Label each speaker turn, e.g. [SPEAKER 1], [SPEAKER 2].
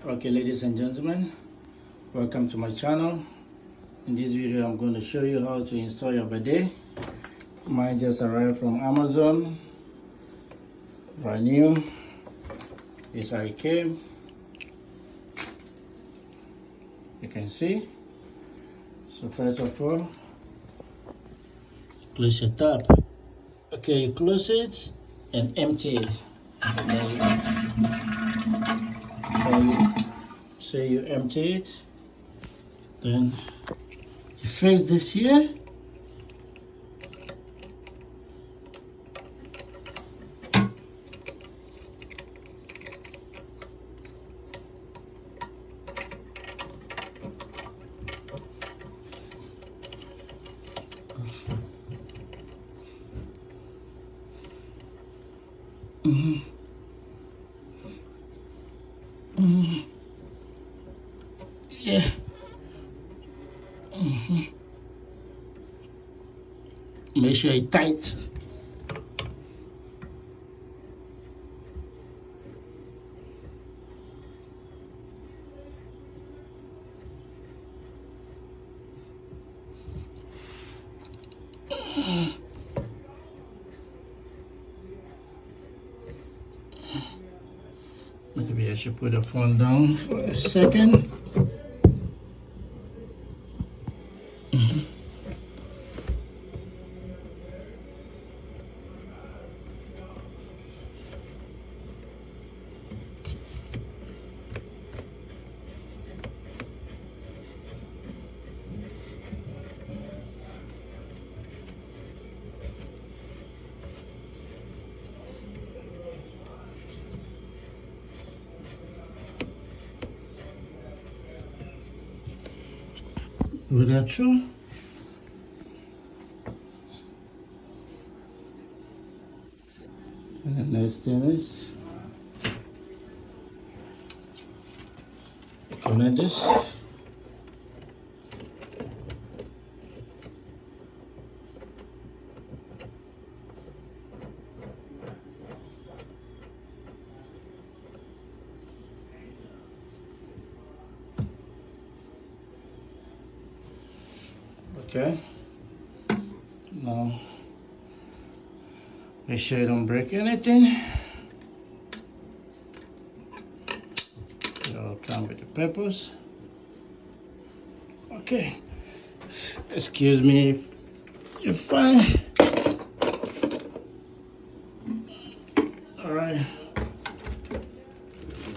[SPEAKER 1] Okay, ladies and gentlemen, welcome to my channel. In this video I'm going to show you how to install your bidet. Mine just arrived from Amazon, brand new. This is how it came. You can see. So first of all, close your tap. Okay, you close it and empty it. So you empty it, then you fix this here. Yeah. Make sure it's tight. Maybe I should put the phone down for a second. Is that true? And the next thing is connect this. Okay, now make sure you don't break anything. It'll come with the peppers. Okay, excuse me if you find